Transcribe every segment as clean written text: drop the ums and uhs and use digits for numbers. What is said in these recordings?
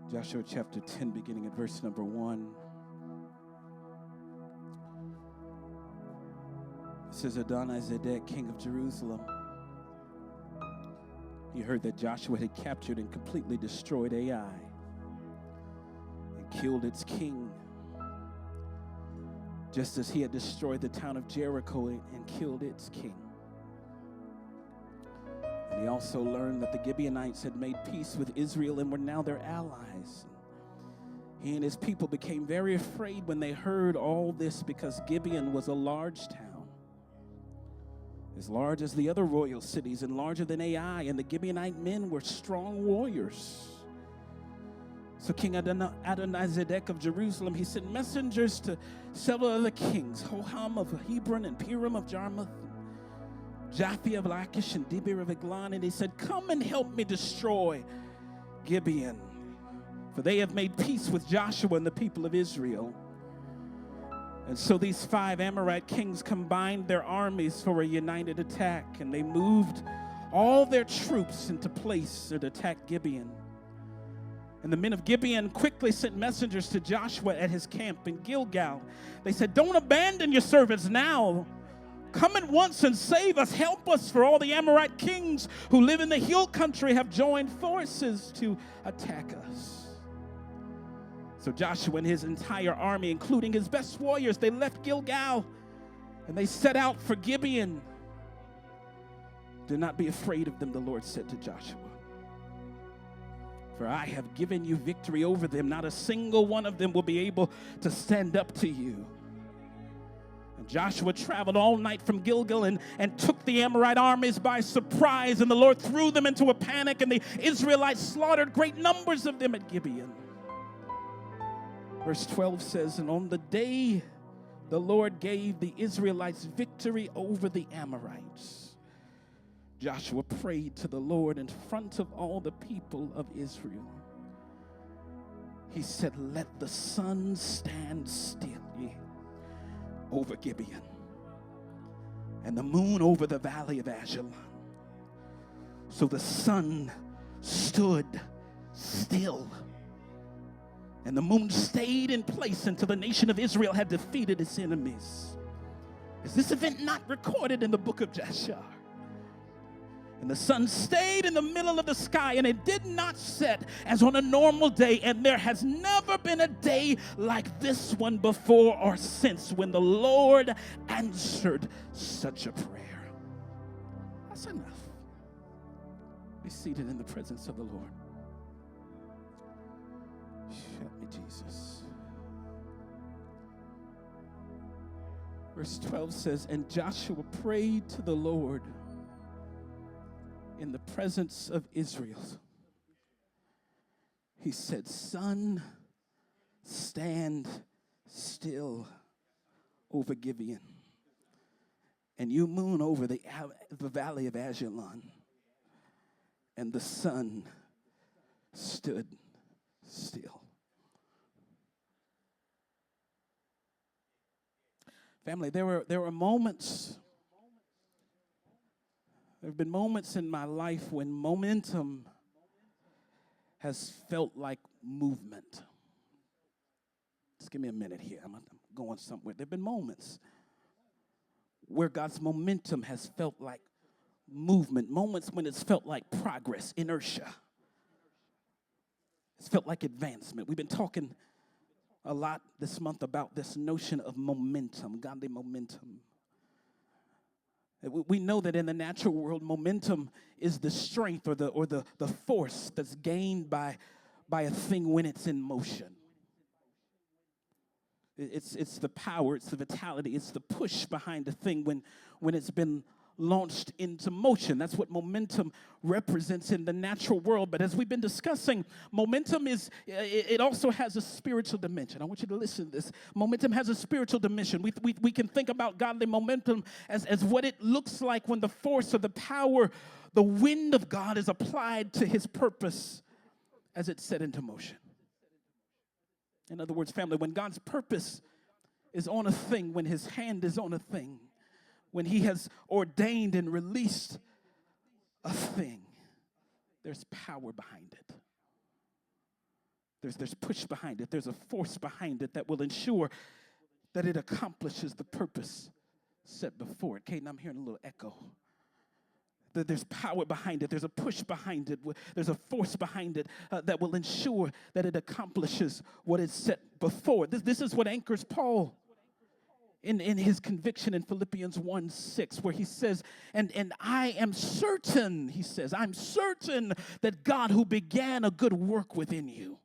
Joshua chapter 10, beginning at verse number 1. It says, Adonizedek, king of Jerusalem, he heard that Joshua had captured and completely destroyed Ai and killed its king, just as he had destroyed the town of Jericho and killed its king. And he also learned that the Gibeonites had made peace with Israel and were now their allies. He and his people became very afraid when they heard all this, because Gibeon was a large town, as large as the other royal cities and larger than Ai, and the Gibeonite men were strong warriors. So King Adonizedek of Jerusalem, he sent messengers to several other kings, Hoham of Hebron and Piram of Jarmuth, Japhia of Lachish and Debir of Eglon, and he said, come and help me destroy Gibeon, for they have made peace with Joshua and the people of Israel. And so these 5 Amorite kings combined their armies for a united attack, and they moved all their troops into place and attacked Gibeon. And the men of Gibeon quickly sent messengers to Joshua at his camp in Gilgal. They said, don't abandon your servants now. Come at once and save us. Help us, for all the Amorite kings who live in the hill country have joined forces to attack us. So Joshua and his entire army, including his best warriors, they left Gilgal and they set out for Gibeon. Do not be afraid of them, the Lord said to Joshua, for I have given you victory over them. Not a single one of them will be able to stand up to you. And Joshua traveled all night from Gilgal and took the Amorite armies by surprise, and the Lord threw them into a panic, and the Israelites slaughtered great numbers of them at Gibeon. Verse 12 says, and on the day the Lord gave the Israelites victory over the Amorites, Joshua prayed to the Lord in front of all the people of Israel. He said, let the sun stand still over Gibeon, and the moon over the valley of Ajalon. So the sun stood still, and the moon stayed in place until the nation of Israel had defeated its enemies. Is this event not recorded in the book of Jasher? And the sun stayed in the middle of the sky, and it did not set as on a normal day. And there has never been a day like this one before or since, when the Lord answered such a prayer. That's enough. Be seated in the presence of the Lord. Help me, Jesus. Verse 12 says, and Joshua prayed to the Lord in the presence of Israel. He said, sun, stand still over Gibeon, and you moon over the valley of Ajalon. And the sun stood still. Family, there were moments. There have been moments in my life when momentum has felt like movement. Just give me a minute here. I'm going somewhere. There have been moments where God's momentum has felt like movement. Moments when it's felt like progress, inertia. It's felt like advancement. We've been talking a lot this month about this notion of momentum, godly momentum. We know that in the natural world, momentum is the strength or the force that's gained by a thing when it's in motion. It's the power, it's the vitality, it's the push behind a thing when it's been launched into motion. That's what momentum represents in the natural world. But as we've been discussing, momentum it also has a spiritual dimension. I want you to listen to this. Momentum has a spiritual dimension. We can think about godly momentum as what it looks like when the force or the power, the wind of God is applied to his purpose as it's set into motion. In other words, family, when God's purpose is on a thing, when his hand is on a thing, when he has ordained and released a thing, there's power behind it. There's push behind it. There's a force behind it that will ensure that it accomplishes the purpose set before it. Caden, I'm hearing a little echo. There's power behind it. There's a push behind it. There's a force behind it that will ensure that it accomplishes what is set before it. This is what anchors Paul in his conviction in Philippians 1:6, where he says, and I am certain, he says, I'm certain that God who began a good work within you.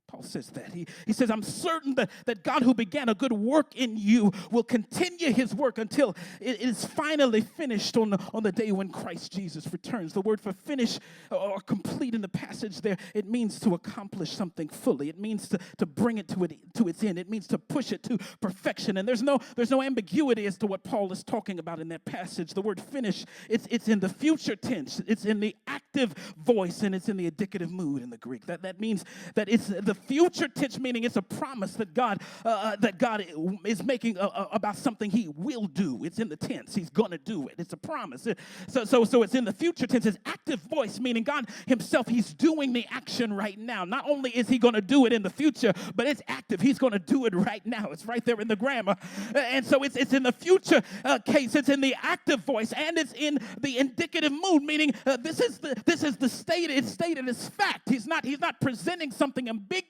Paul says that. He says, I'm certain that God who began a good work in you will continue his work until it is finally finished on the day when Christ Jesus returns. The word for finish or complete in the passage there, it means to accomplish something fully. It means to bring it to its end. It means to push it to perfection. And there's no ambiguity as to what Paul is talking about in that passage. The word finish, it's in the future tense. It's in the active voice, and it's in the indicative mood in the Greek. That means that it's the future tense, meaning it's a promise that God is making about something he will do. It's in the tense. He's going to do it. It's a promise. So it's in the future tense. It's active voice, meaning God himself, he's doing the action right now. Not only is he going to do it in the future, but it's active. He's going to do it right now. It's right there in the grammar. And so it's in the future case. It's in the active voice, and it's in the indicative mood, meaning this is the stated. It's stated as fact. He's not presenting something ambiguous.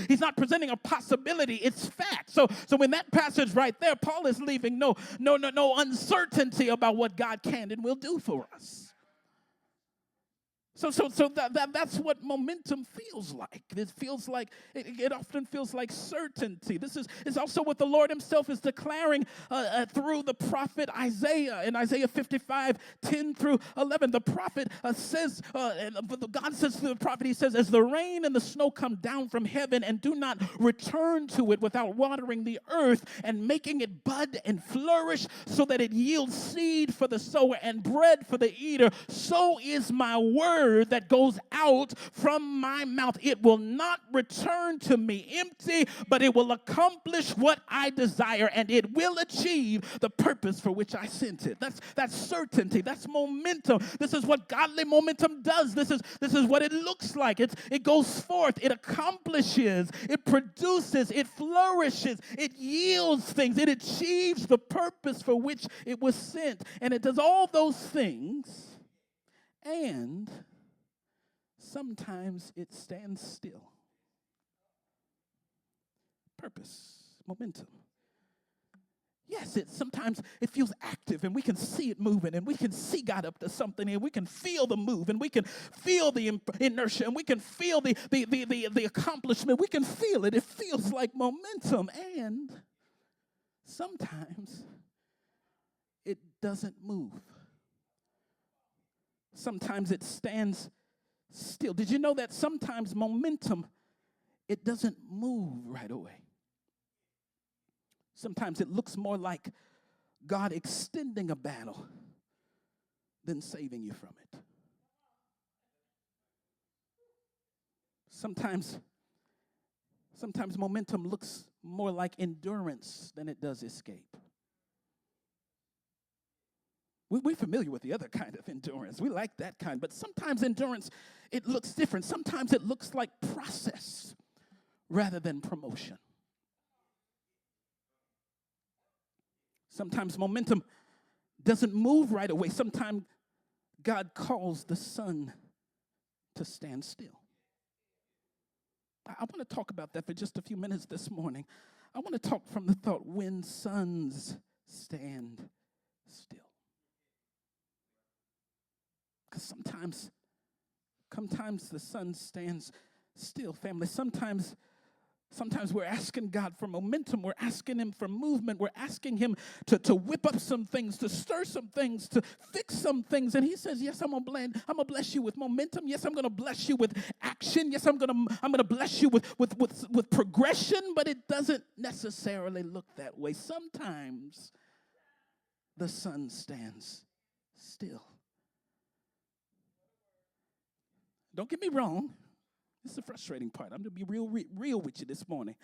He's not presenting a possibility. It's fact. So in that passage right there, Paul is leaving no uncertainty about what God can and will do for us. So that's what momentum feels like. It feels like, it often feels like certainty. This is also what the Lord himself is declaring through the prophet Isaiah. In Isaiah 55:10-11, the prophet says, God says to the prophet, he says, as the rain and the snow come down from heaven and do not return to it without watering the earth and making it bud and flourish so that it yields seed for the sower and bread for the eater, so is my word that goes out from my mouth. It will not return to me empty, but it will accomplish what I desire, and it will achieve the purpose for which I sent it. That's certainty. That's momentum. This is what godly momentum does. This is what it looks like. It goes forth. It accomplishes. It produces. It flourishes. It yields things. It achieves the purpose for which it was sent. And it does all those things, and sometimes it stands still. Purpose, momentum. Yes, sometimes it feels active, and we can see it moving, and we can see God up to something, and we can feel the move, and we can feel the inertia, and we can feel the accomplishment. We can feel it. It feels like momentum, and sometimes it doesn't move. Sometimes it stands still. Did you know that sometimes momentum, it doesn't move right away? Sometimes it looks more like God extending a battle than saving you from it. Sometimes momentum looks more like endurance than it does escape. We're familiar with the other kind of endurance. We like that kind. But sometimes endurance, it looks different. Sometimes it looks like process rather than promotion. Sometimes momentum doesn't move right away. Sometimes God calls the sun to stand still. I want to talk about that for just a few minutes this morning. I want to talk from the thought, when suns stand still. Because sometimes the sun stands still, family. Sometimes we're asking God for momentum. We're asking him for movement. We're asking him to whip up some things, to stir some things, to fix some things. And he says, yes, I'm gonna bless you with momentum. Yes, I'm gonna bless you with action. Yes, I'm gonna bless you with progression, but it doesn't necessarily look that way. Sometimes the sun stands still. Don't get me wrong. This is the frustrating part. I'm going to be real with you this morning.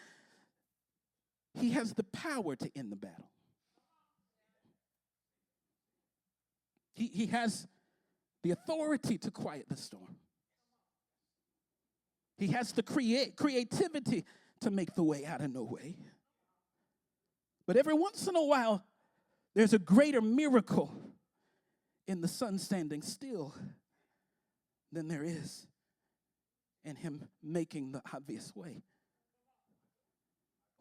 He has the power to end the battle. He has the authority to quiet the storm. He has the creativity to make the way out of no way. But every once in a while, there's a greater miracle in the sun standing still than there is in him making the obvious way.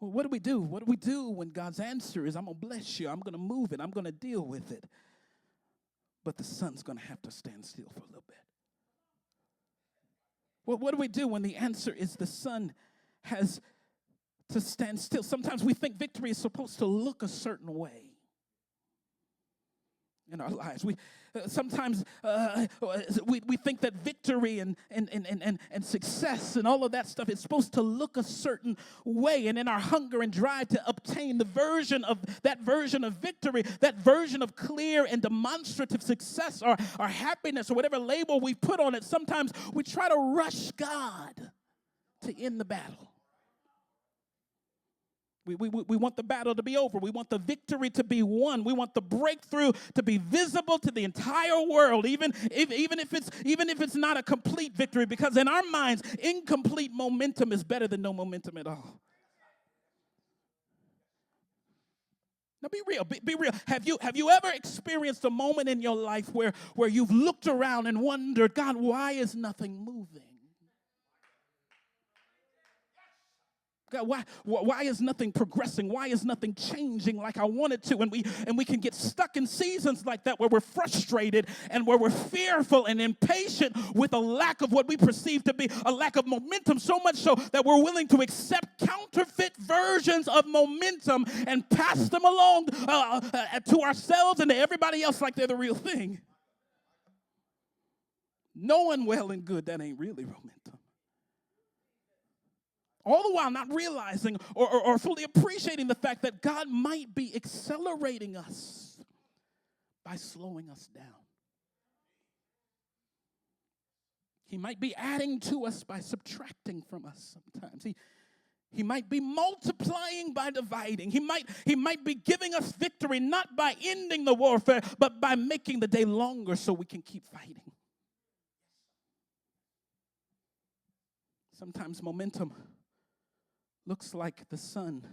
Well, what do we do? What do we do when God's answer is, I'm going to bless you, I'm going to move it, I'm going to deal with it? But the sun's going to have to stand still for a little bit. Well, what do we do when the answer is the sun has to stand still? Sometimes we think victory is supposed to look a certain way in our lives. Sometimes we think that victory and success and all of that stuff is supposed to look a certain way. And in our hunger and drive to obtain that version of victory, that version of clear and demonstrative success or happiness or whatever label we put on it, sometimes we try to rush God to end the battle. We want the battle to be over. We want the victory to be won. We want the breakthrough to be visible to the entire world, even if it's not a complete victory, because in our minds, incomplete momentum is better than no momentum at all. Now be real, be real. Have you ever experienced a moment in your life where you've looked around and wondered, God, why is nothing moving? God, why is nothing progressing? Why is nothing changing like I wanted to? And we can get stuck in seasons like that where we're frustrated and where we're fearful and impatient with a lack of what we perceive to be a lack of momentum, so much so that we're willing to accept counterfeit versions of momentum and pass them along to ourselves and to everybody else like they're the real thing. Knowing well and good that ain't really momentum. All the while not realizing or fully appreciating the fact that God might be accelerating us by slowing us down. He might be adding to us by subtracting from us sometimes. He might be multiplying by dividing. He might be giving us victory not by ending the warfare, but by making the day longer so we can keep fighting. Sometimes momentum looks like the sun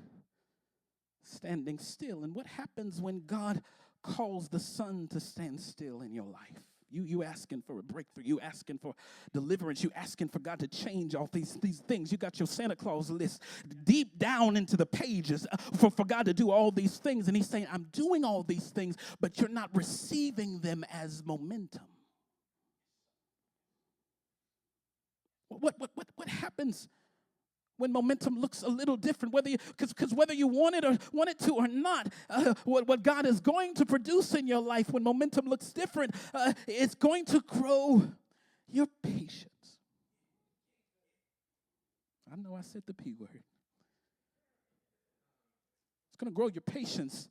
standing still. And what happens when God calls the sun to stand still in your life? You asking for a breakthrough. You asking for deliverance. You asking for God to change all these things. You got your Santa Claus list deep down into the pages for God to do all these things. And he's saying, I'm doing all these things, but you're not receiving them as momentum. What happens when momentum looks a little different, whether you want it to or not, what God is going to produce in your life when momentum looks different, it's going to grow your patience. I know I said the P word. It's going to grow your patience.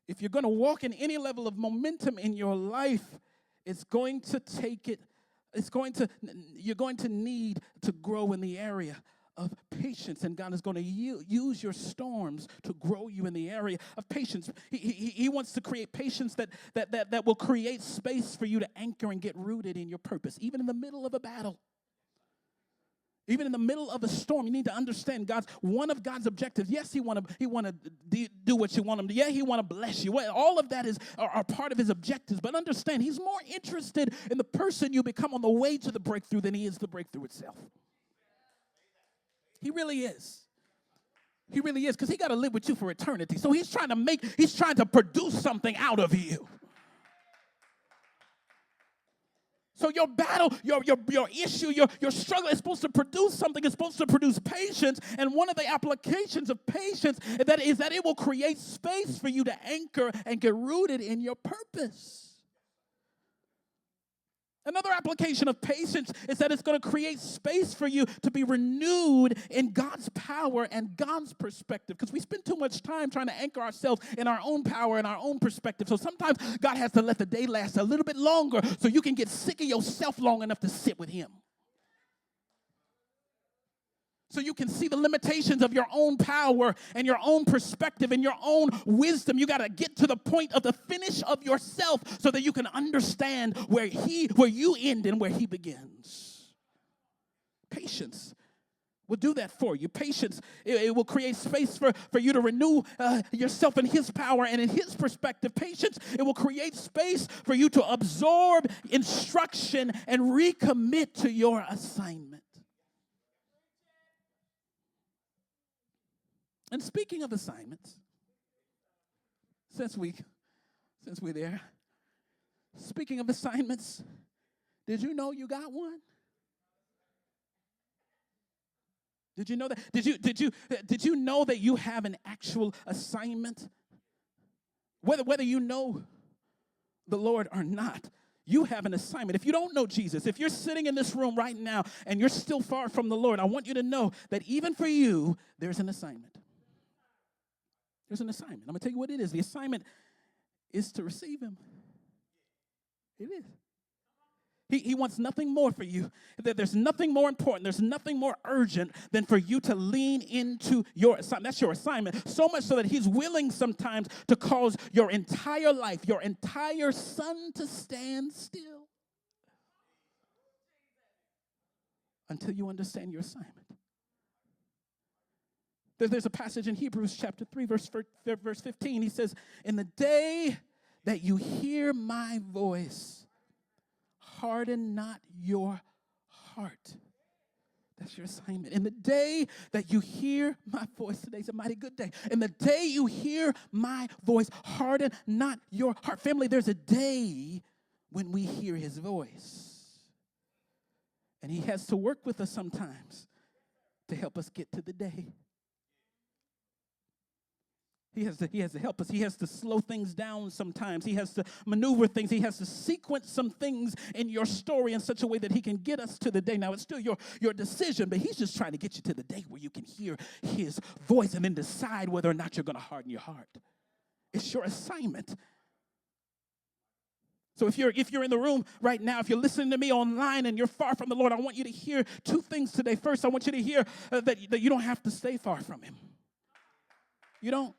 If you're going to walk in any level of momentum in your life, you're going to need to grow in the area of patience, and God is going to use your storms to grow you in the area of patience. He wants to create patience that will create space for you to anchor and get rooted in your purpose, even in the middle of a battle. Even in the middle of a storm, you need to understand one of God's objectives. Yes, He want to do what you want Him to. Yeah, He want to bless you. All of that are part of His objectives. But understand, He's more interested in the person you become on the way to the breakthrough than He is the breakthrough itself. He really is. He really is, because He got to live with you for eternity. So He's trying to produce something out of you. So your battle, your issue, your struggle is supposed to produce something. It's supposed to produce patience. And one of the applications of patience is that it will create space for you to anchor and get rooted in your purpose. Another application of patience is that it's going to create space for you to be renewed in God's power and God's perspective. Because we spend too much time trying to anchor ourselves in our own power and our own perspective. So sometimes God has to let the day last a little bit longer so you can get sick of yourself long enough to sit with Him. So you can see the limitations of your own power and your own perspective and your own wisdom. You got to get to the point of the finish of yourself so that you can understand where you end and where He begins. Patience. will do that for you. Patience, it will create space for you to renew yourself in his power and in his perspective. Patience, it will create space for you to absorb instruction and recommit to your assignment. And speaking of assignments, since we're there, speaking of assignments, did you know you got one? Did you know that? Did you know that you have an actual assignment? Whether you know the Lord or not, you have an assignment. If you don't know Jesus, if you're sitting in this room right now and you're still far from the Lord, I want you to know that even for you, there's an assignment. There's an assignment. I'm going to tell you what it is. The assignment is to receive him. It is. He wants nothing more for you. There's nothing more important. There's nothing more urgent than for you to lean into your assignment. That's your assignment. So much so that he's willing sometimes to cause your entire life, your entire sun to stand still until you understand your assignment. There's a passage in Hebrews chapter 3, verse 15. He says, in the day that you hear my voice, harden not your heart. That's your assignment. In the day that you hear my voice, today's a mighty good day. In the day you hear my voice, harden not your heart. Family, there's a day when we hear his voice. And he has to work with us sometimes to help us get to the day. He has to help us. He has to slow things down sometimes. He has to maneuver things. He has to sequence some things in your story in such a way that he can get us to the day. Now, it's still your decision, but he's just trying to get you to the day where you can hear his voice and then decide whether or not you're going to harden your heart. It's your assignment. So if you're in the room right now, if you're listening to me online and you're far from the Lord, I want you to hear two things today. First, I want you to hear that you don't have to stay far from him. You don't.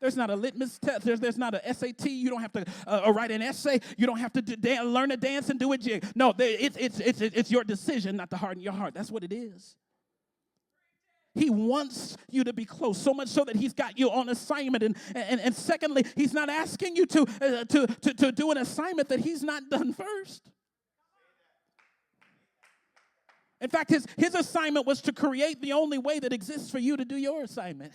There's not a litmus test. There's not an SAT. You don't have to write an essay. You don't have to learn to dance and do a jig. No, it's your decision not to harden your heart. That's what it is. He wants you to be close, so much so that he's got you on assignment. And secondly, he's not asking you to do an assignment that he's not done first. In fact, his assignment was to create the only way that exists for you to do your assignment.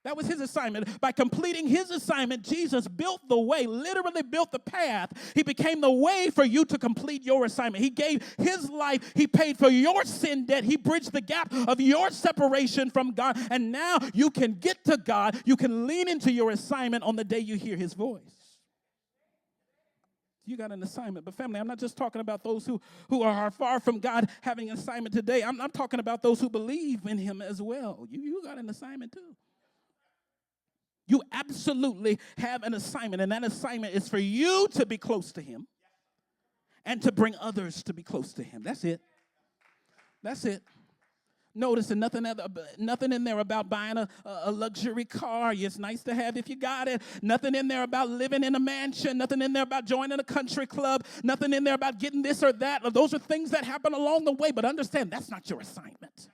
That was his assignment. By completing his assignment, Jesus built the way, literally built the path. He became the way for you to complete your assignment. He gave his life. He paid for your sin debt. He bridged the gap of your separation from God. And now you can get to God. You can lean into your assignment on the day you hear his voice. You got an assignment. But family, I'm not just talking about those who are far from God having an assignment today. I'm talking about those who believe in him as well. You got an assignment too. You absolutely have an assignment, and that assignment is for you to be close to him and to bring others to be close to him. That's it. That's it. Notice nothing in there about buying a luxury car. It's nice to have if you got it. Nothing in there about living in a mansion. Nothing in there about joining a country club. Nothing in there about getting this or that. Those are things that happen along the way, but understand that's not your assignment.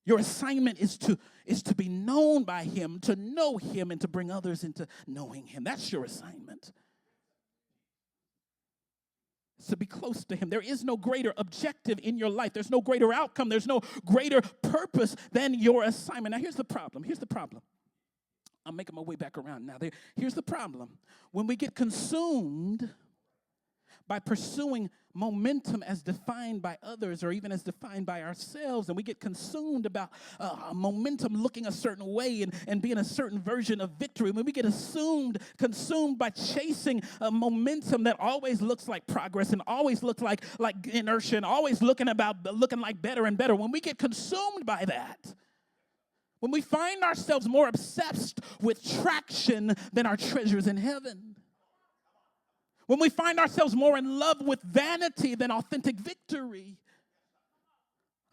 Your assignment is to be known by him, to know him, and to bring others into knowing him. That's your assignment. It's to be close to him. There is no greater objective in your life. There's no greater outcome. There's no greater purpose than your assignment. Now, here's the problem. I'm making my way back around now. Here's the problem. When we get consumed by pursuing momentum as defined by others or even as defined by ourselves, and we get consumed about momentum looking a certain way and being a certain version of victory, when we get consumed by chasing momentum that always looks like progress and always looks like inertia and always looking like better and better, when we get consumed by that, when we find ourselves more obsessed with traction than our treasures in heaven, when we find ourselves more in love with vanity than authentic victory,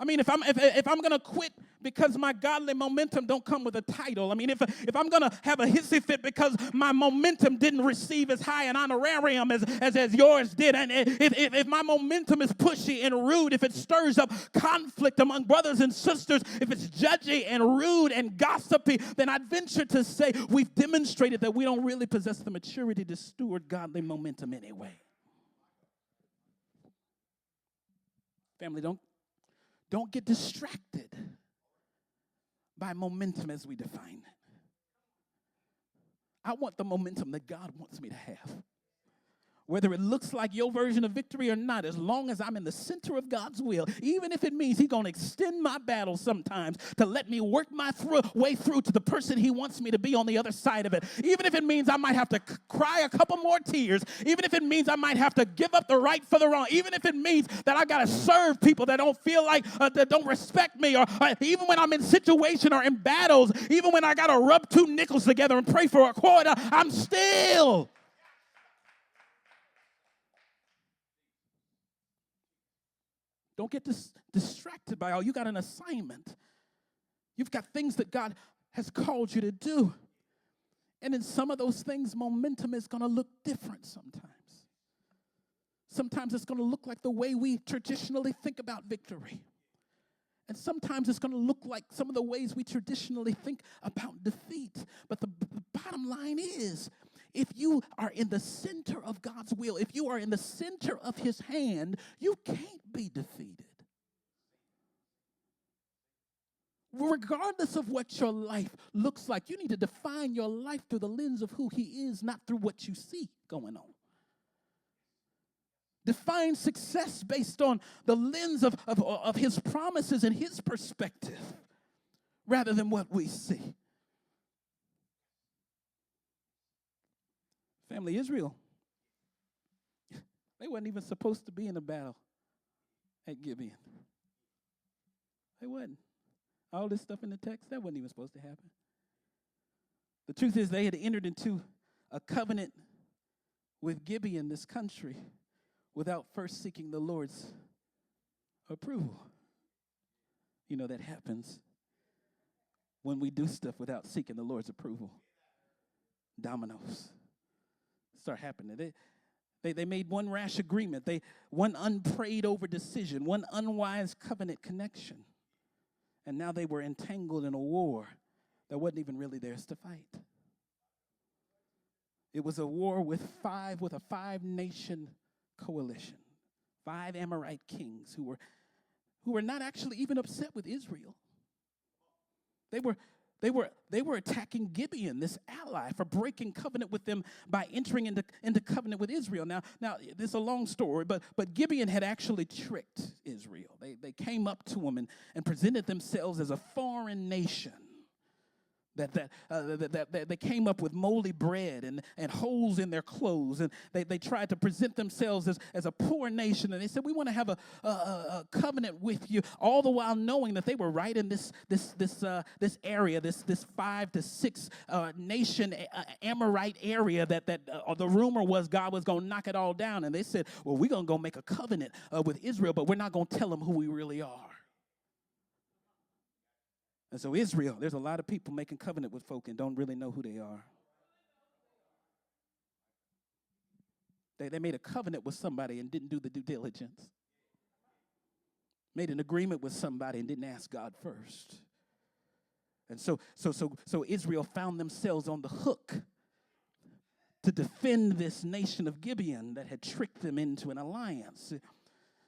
I mean, if I'm gonna quit because my godly momentum don't come with a title. I mean, if I'm gonna have a hissy fit because my momentum didn't receive as high an honorarium as yours did, and if my momentum is pushy and rude, if it stirs up conflict among brothers and sisters, if it's judgy and rude and gossipy, then I'd venture to say we've demonstrated that we don't really possess the maturity to steward godly momentum anyway. Family, don't get distracted by momentum as we define it. I want the momentum that God wants me to have. Whether it looks like your version of victory or not, as long as I'm in the center of God's will, even if it means He's going to extend my battle sometimes to let me work my way through to the person He wants me to be on the other side of it, even if it means I might have to cry a couple more tears, even if it means I might have to give up the right for the wrong, even if it means that I got to serve people that don't feel like, that don't respect me, or even when I'm in situation or in battles, even when I got to rub two nickels together and pray for a quarter, I'm still. Don't get distracted by, you got an assignment. You've got things that God has called you to do. And in some of those things, momentum is going to look different sometimes. Sometimes it's going to look like the way we traditionally think about victory. And sometimes it's going to look like some of the ways we traditionally think about defeat. But the bottom line is, if you are in the center of God's will, if you are in the center of His hand, you can't be defeated. Regardless of what your life looks like, you need to define your life through the lens of who He is, not through what you see going on. Define success based on the lens of His promises and His perspective, rather than what we see. Family, Israel, they weren't even supposed to be in a battle at Gibeon. They wasn't. All this stuff in the text, that wasn't even supposed to happen. The truth is, they had entered into a covenant with Gibeon, this country, without first seeking the Lord's approval. You know, that happens when we do stuff without seeking the Lord's approval. Dominoes start happening. They made one rash agreement, one unprayed over decision, one unwise covenant connection. And now they were entangled in a war that wasn't even really theirs to fight. It was a war with a five-nation coalition, 5 Amorite kings who were not actually even upset with Israel. They were attacking Gibeon, this ally, for breaking covenant with them by entering into covenant with Israel. Now this is a long story, but Gibeon had actually tricked Israel. They came up to them and presented themselves as a foreign nation. That they came up with moldy bread and holes in their clothes, and they tried to present themselves as a poor nation, and they said, we want to have a covenant with you, all the while knowing that they were right in this area, this 5 to 6 nation Amorite area that the rumor was God was going to knock it all down. And they said, well, we're going to go make a covenant with Israel, but we're not going to tell them who we really are. And so Israel, there's a lot of people making covenant with folk and don't really know who they are. They made a covenant with somebody and didn't do the due diligence. Made an agreement with somebody and didn't ask God first. And so Israel found themselves on the hook to defend this nation of Gibeon that had tricked them into an alliance.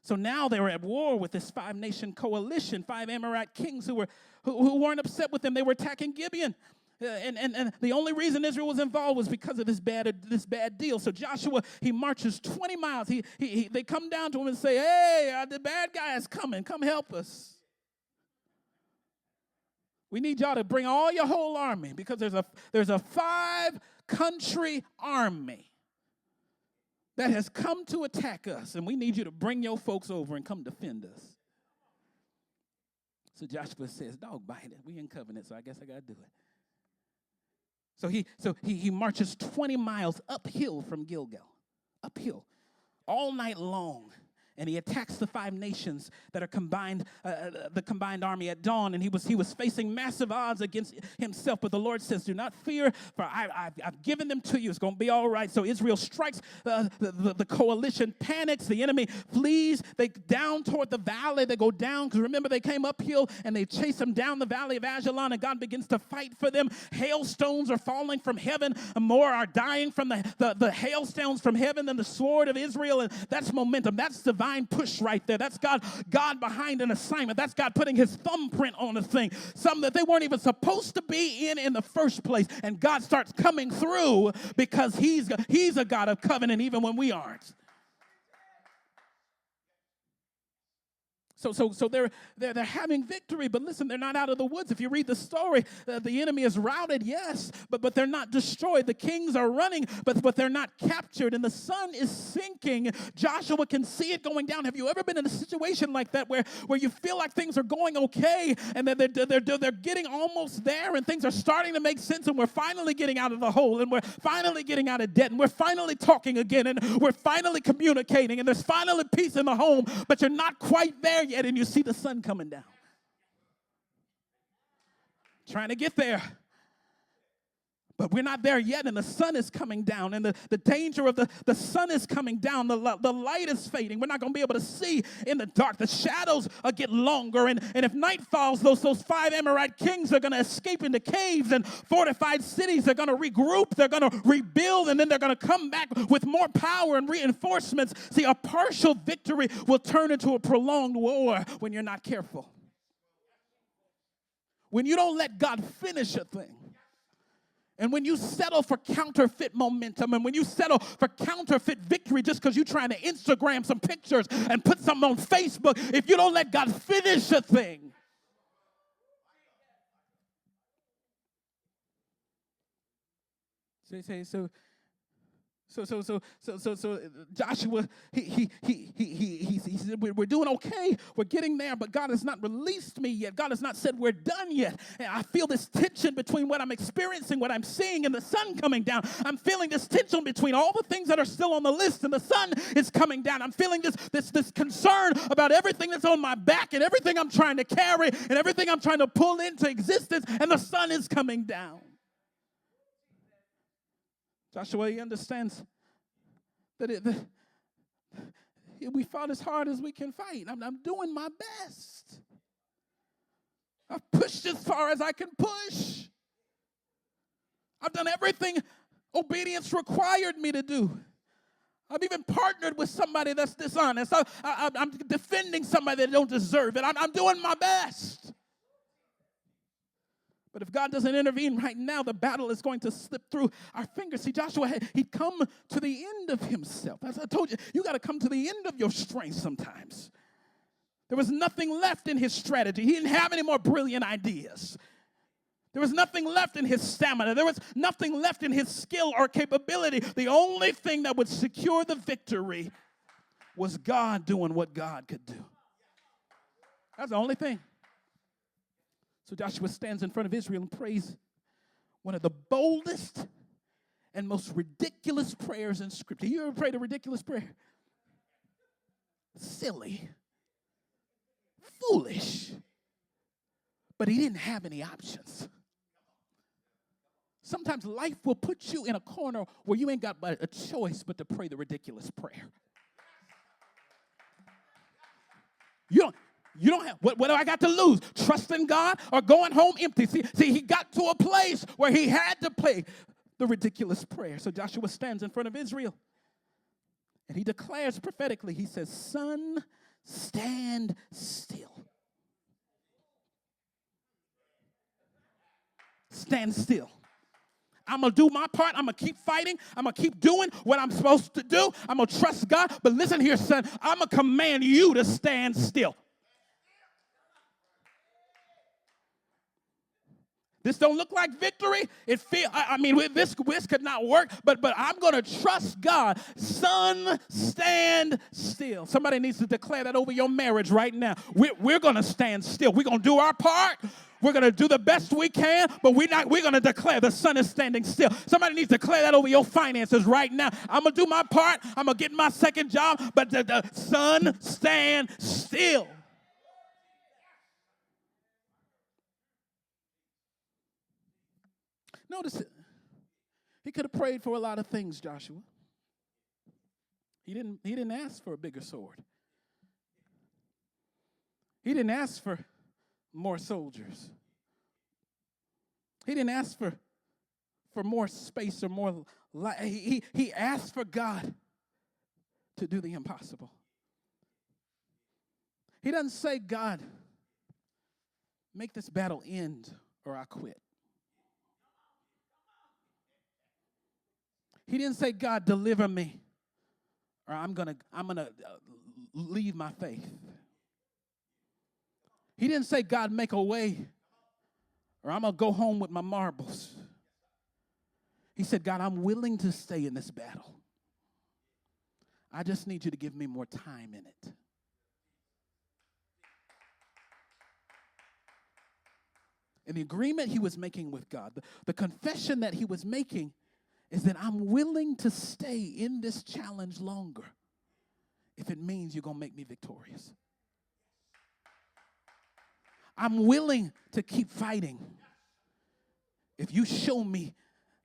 So now they were at war with this 5-nation coalition, 5 Amorite kings who weren't upset with them. They were attacking Gibeon. And the only reason Israel was involved was because of this bad deal. So Joshua, he marches 20 miles. They come down to him and say, hey, the bad guy is coming. Come help us. We need y'all to bring all your whole army because there's a 5-country army that has come to attack us, and we need you to bring your folks over and come defend us. So Joshua says, dog bite it. We in covenant, so I guess I got to do it. So he marches 20 miles uphill from Gilgal, uphill, all night long. And he attacks the 5 nations that are combined, the combined army at dawn. And he was facing massive odds against himself. But the Lord says, do not fear, for I've given them to you. It's going to be all right. So Israel strikes the coalition, panics. The enemy flees. They down toward the valley. They go down, because remember, they came uphill, and they chase them down the valley of Ajalon, and God begins to fight for them. Hailstones are falling from heaven. More are dying from the hailstones from heaven than the sword of Israel. And that's momentum. That's divine push right there. That's God behind an assignment. That's God putting his thumbprint on a thing. Something that they weren't even supposed to be in the first place. And God starts coming through because he's a God of covenant even when we aren't. So they're having victory, but listen, they're not out of the woods. If you read the story, the enemy is routed, yes, but they're not destroyed. The kings are running, but they're not captured, and the sun is sinking. Joshua can see it going down. Have you ever been in a situation like that where you feel like things are going okay, and then they're getting almost there, and things are starting to make sense, and we're finally getting out of the hole, and we're finally getting out of debt, and we're finally talking again, and we're finally communicating, and there's finally peace in the home, but you're not quite there yet. And you see the sun coming down. Trying to get there. But we're not there yet, and the sun is coming down, and the danger of the sun is coming down. The light is fading. We're not going to be able to see in the dark. The shadows get longer, and if night falls, those 5 Amorite kings are going to escape into caves, and fortified cities are going to regroup. They're going to rebuild, and then they're going to come back with more power and reinforcements. See, a partial victory will turn into a prolonged war when you're not careful. When you don't let God finish a thing. And when you settle for counterfeit momentum, and when you settle for counterfeit victory just because you're trying to Instagram some pictures and put something on Facebook, if you don't let God finish a thing. So Joshua, he said, we're doing okay. We're getting there, but God has not released me yet. God has not said we're done yet. And I feel this tension between what I'm experiencing, what I'm seeing, and the sun coming down. I'm feeling this tension between all the things that are still on the list, and the sun is coming down. I'm feeling this concern about everything that's on my back, and everything I'm trying to carry, and everything I'm trying to pull into existence, and the sun is coming down. Joshua, he understands that we fought as hard as we can fight. I'm doing my best. I've pushed as far as I can push. I've done everything obedience required me to do. I've even partnered with somebody that's dishonest. I'm defending somebody that don't deserve it. I'm doing my best. But if God doesn't intervene right now, the battle is going to slip through our fingers. See, Joshua, he'd come to the end of himself. As I told you, you got to come to the end of your strength sometimes. There was nothing left in his strategy. He didn't have any more brilliant ideas. There was nothing left in his stamina. There was nothing left in his skill or capability. The only thing that would secure the victory was God doing what God could do. That's the only thing. So Joshua stands in front of Israel and prays one of the boldest and most ridiculous prayers in Scripture. You ever prayed a ridiculous prayer? Silly. Foolish. But he didn't have any options. Sometimes life will put you in a corner where you ain't got a choice but to pray the ridiculous prayer. You don't have, what do I got to lose? Trusting God or going home empty? See, he got to a place where he had to pray the ridiculous prayer. So Joshua stands in front of Israel, and he declares prophetically, he says, "Sun, stand still." Stand still. I'm going to do my part. I'm going to keep fighting. I'm going to keep doing what I'm supposed to do. I'm going to trust God. But listen here, son, I'm going to command you to stand still. This don't look like victory. This could not work, but I'm going to trust God. Sun, stand still. Somebody needs to declare that over your marriage right now. We're going to stand still. We're going to do our part. We're going to do the best we can, but we're going to declare the sun is standing still. Somebody needs to declare that over your finances right now. I'm going to do my part. I'm going to get my second job, but the sun stand still. Notice it. He could have prayed for a lot of things, Joshua. He didn't ask for a bigger sword. He didn't ask for more soldiers. He didn't ask for more space or more light. He asked for God to do the impossible. He doesn't say, God, make this battle end or I quit. He didn't say, God, deliver me, or I'm gonna leave my faith. He didn't say, God, make a way, or I'm gonna go home with my marbles. He said, God, I'm willing to stay in this battle. I just need you to give me more time in it. And the agreement he was making with God, the confession that he was making, is that I'm willing to stay in this challenge longer if it means you're going to make me victorious. I'm willing to keep fighting if you show me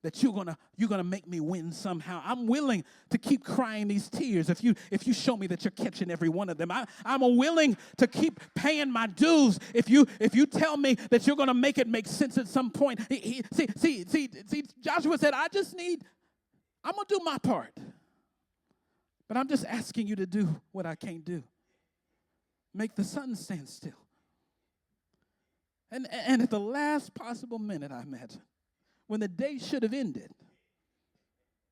that you're gonna make me win somehow. I'm willing to keep crying these tears if you show me that you're catching every one of them. I'm willing to keep paying my dues if you tell me that you're gonna make it make sense at some point. See, Joshua said, I'm gonna do my part, but I'm just asking you to do what I can't do. Make the sun stand still. And at the last possible minute, I imagine, when the day should have ended,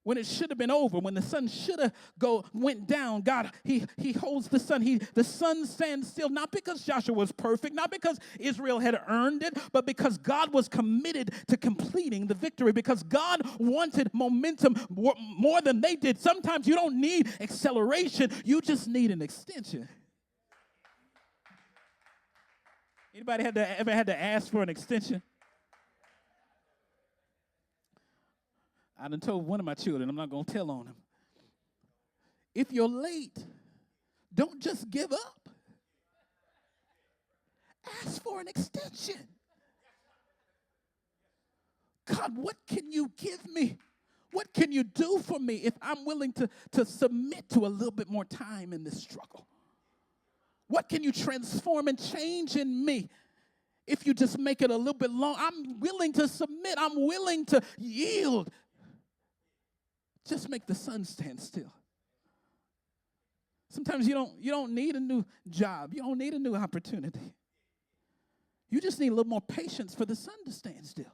when it should have been over, when the sun should have went down, God, he holds the sun. The sun stands still, not because Joshua was perfect, not because Israel had earned it, but because God was committed to completing the victory, because God wanted momentum more than they did. Sometimes you don't need acceleration, you just need an extension. Anybody ever had to ask for an extension? I done told one of my children, I'm not going to tell on him. If you're late, don't just give up. Ask for an extension. God, what can you give me? What can you do for me if I'm willing to submit to a little bit more time in this struggle? What can you transform and change in me if you just make it a little bit long? I'm willing to submit. I'm willing to yield. Just make the sun stand still. Sometimes you don't need a new job. You don't need a new opportunity. You just need a little more patience for the sun to stand still.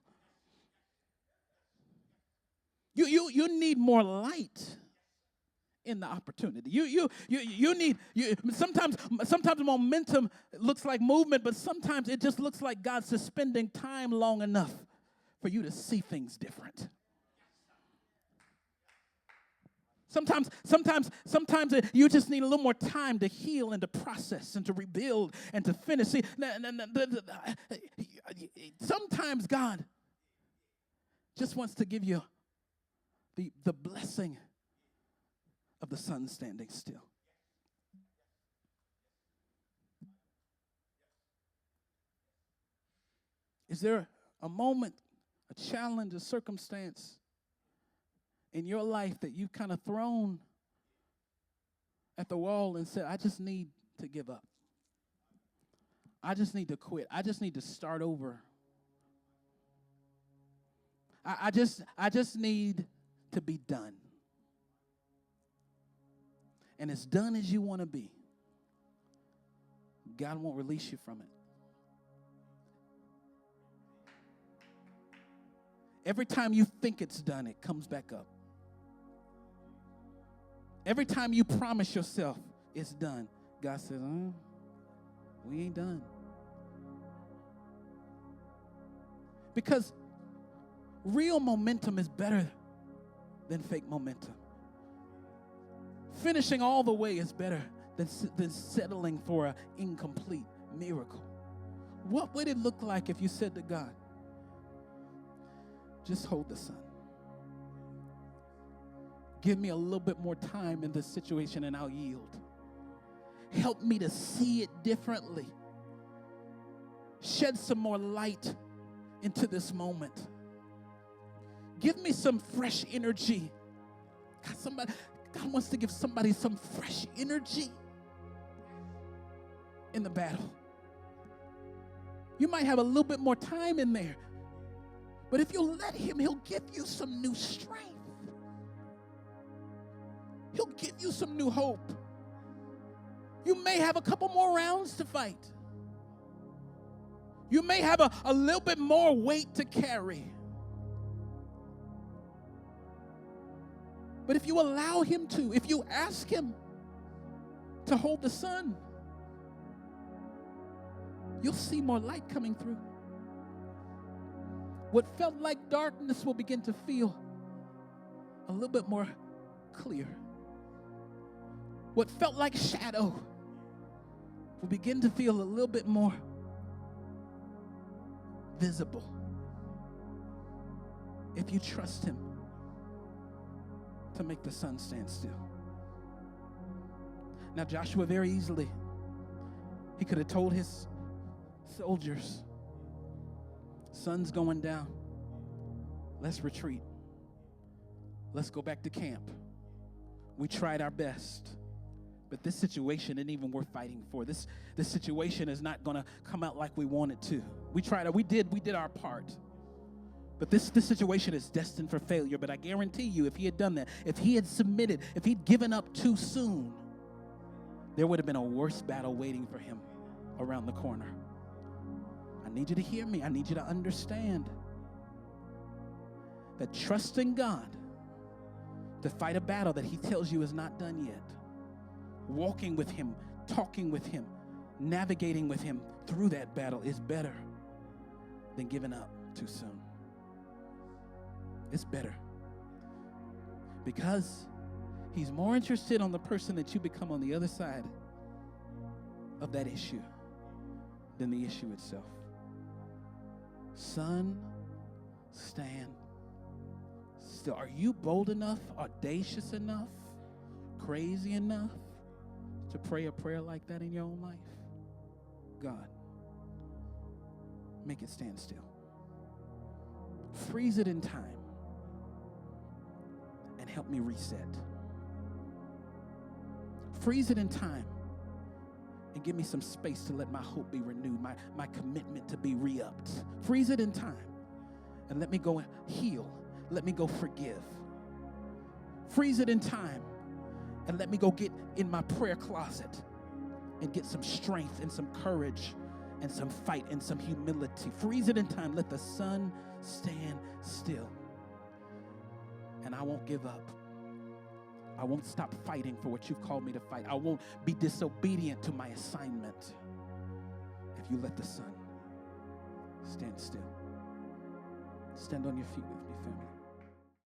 You need more light in the opportunity. You need sometimes momentum looks like movement, but sometimes it just looks like God suspending time long enough for you to see things different. Sometimes you just need a little more time to heal and to process and to rebuild and to finish. See, sometimes God just wants to give you the blessing of the sun standing still. Is there a moment, a challenge, a circumstance in your life that you've kind of thrown at the wall and said, I just need to give up. I just need to quit. I just need to start over. I just need to be done. And as done as you want to be, God won't release you from it. Every time you think it's done, it comes back up. Every time you promise yourself it's done, God says, we ain't done. Because real momentum is better than fake momentum. Finishing all the way is better than settling for an incomplete miracle. What would it look like if you said to God, just hold the sun. Give me a little bit more time in this situation and I'll yield. Help me to see it differently. Shed some more light into this moment. Give me some fresh energy. God wants to give somebody some fresh energy in the battle. You might have a little bit more time in there, but if you let him, he'll give you some new strength. He'll give you some new hope. You may have a couple more rounds to fight. You may have a little bit more weight to carry. But if you allow him to, if you ask him to hold the sun, you'll see more light coming through. What felt like darkness will begin to feel a little bit more clear. What felt like shadow will begin to feel a little bit more visible if you trust him to make the sun stand still. Now Joshua very easily, he could have told his soldiers, sun's going down, let's retreat. Let's go back to camp. We tried our best, but this situation isn't even worth fighting for. This situation is not going to come out like we wanted to. We did our part. But this situation is destined for failure. But I guarantee you, if he had done that, if he had submitted, if he'd given up too soon, there would have been a worse battle waiting for him around the corner. I need you to hear me. I need you to understand that trusting God to fight a battle that he tells you is not done yet, walking with him, talking with him, navigating with him through that battle is better than giving up too soon. It's better because he's more interested on the person that you become on the other side of that issue than the issue itself. Son, stand still. Are you bold enough, audacious enough, crazy enough to pray a prayer like that in your own life? God, make it stand still. Freeze it in time and help me reset. Freeze it in time and give me some space to let my hope be renewed, my commitment to be re-upped. Freeze it in time and let me go heal. Let me go forgive. Freeze it in time and let me go get in my prayer closet and get some strength and some courage and some fight and some humility. Freeze it in time. Let the sun stand still. And I won't give up. I won't stop fighting for what you've called me to fight. I won't be disobedient to my assignment if you let the sun stand still. Stand on your feet with me, family.